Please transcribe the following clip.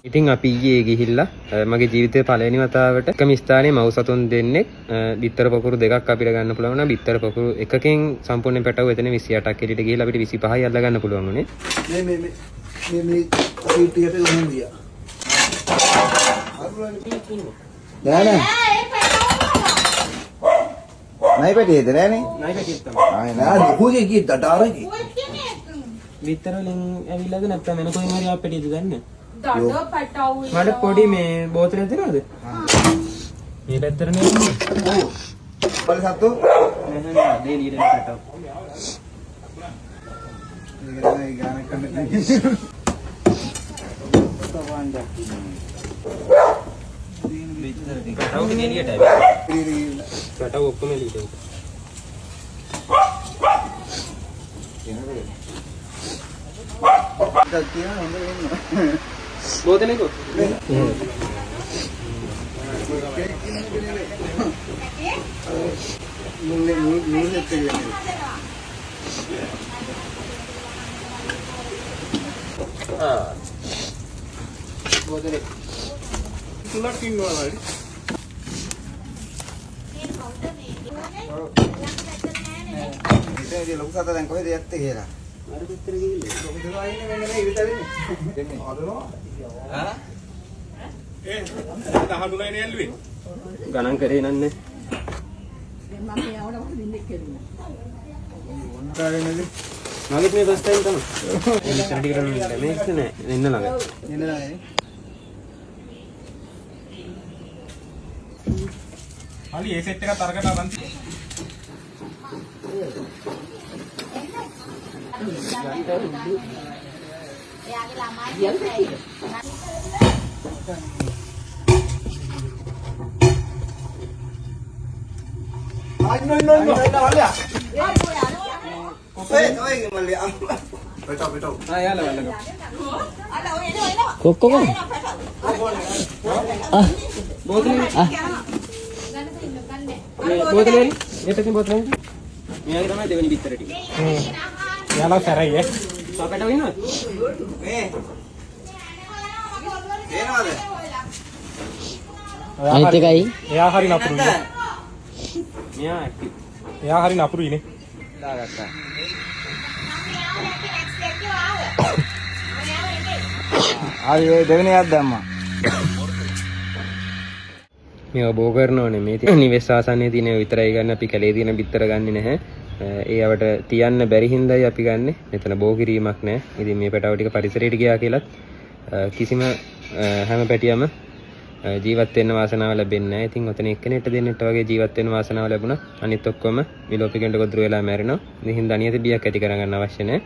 ඉතින් අපි ඊයේ ගිහිල්ලා මගේ ජීවිතේ පළවෙනි වතාවට එකම ස්ථානයේ මව් සතුන් දෙන්නෙක් බිත්තර පොකුරු දෙකක් අපිට ගන්න පුළුවන් වුණා. බිත්තර පොකුරු එකකින් සම්පූර්ණයෙන් පැටව එතන 28ක් එළියට ගිහිල්ලා අපිට 25යි අල්ල ගන්න පුළුවන් වුණේ. මේ සීට් එකට උණු ගියා. නෑ නයි පැටියේද නෑනේ. නයි පැටියෙක් තමයි. ආ නෑ කුගේ කී දඩාරේ. බිත්තර වලින් ඇවිල්ලාද නැත්නම් වෙන කොහෙන් හරි ආපෙටිද දන්නේ? දඩ පැටවු මට පොඩි මේ බෝතලයක් දෙනවද? මේ පැත්තට නේ. ඔව්. බල සත්තු. නෑ දෙලියට පැටව. මේ ගාන කන්නේ. පැටව එළියට ඇවිල්ලා. පැටව ඔක්කොම එළියට. බෝතලේ කො? බෝතලේ තුනක් ඉන්නවා වලි. ඉතින් ලොකු සතා දැන් කොහෙද යත්තේ කියලා. අර පිටර ගිහිල්ලා. ලොකු සතා ඉන්නේ මෙන්න මේ ඉවිත දෙන්නේ. අදනවා. ආ? ඒ 13 නේ ඇල්ලුවේ. ගණන් කරේ නන්නේ. මම යවඩ කොට දින්නෙක් කෙරුවා. කාරණේද? මගෙත් මේ ෆස්ට් ටයිම් තමයි. ඉස්සර ටිකට නෑ මේක නෑ එන්න ළඟ. එන්න ළඟනේ. අලි ඒ සෙට් එකත් අරකට අරන් තියෙනවා. No, Malia. Oye, Malia. Betul. ආ යාලා වල්ලක. කොක්කොම බෝතලේ මේ බෝතලේ මේ පැත්තේ බෝතලේ මෙයාගේ තමයි දෙවෙනි බිත්තර ටික. යාලා සැරයි ඈ. තා පැටව ඉන්නවද? මේ. එනවාද? අනිත් එකයි එයා හරි නපුරුයි. මෙයා ඇක්ටිව්. එයා හරි නපුරුයිනේ. දාගත්තා. ආයි දෙවෙනි එකක් දැම්මා. මේව බෝ කරනෝනේ මේ තියෙන නිවෙස් ආසන්නයේ තියෙන විතරයි ගන්න අපි කැලේ තියෙන බිත්තර ගන්නෙ නැහැ. ඒවට තියන්න බැරි හින්දායි අපි ගන්නෙ. මෙතන බෝ කිරීමක් නැහැ. ඉතින් මේ පැටව ටික පරිසරයට ගියා කියලත් කිසිම හැම පැටියම ජීවත් වෙන්න වාසනාව ලැබෙන්නේ නැහැ. ඉතින් ඔතන එක්කෙනෙක්ට දෙන්නෙක්ට වගේ ජීවත් වෙන්න වාසනාව ලැබුණා. අනිත් ඔක්කොම විලෝපිකෙන්ට ගොදුරු වෙලා මැරෙනවා. ඉතින් හින්දා අනියත බියක් ඇති කරගන්න අවශ්‍ය නැහැ.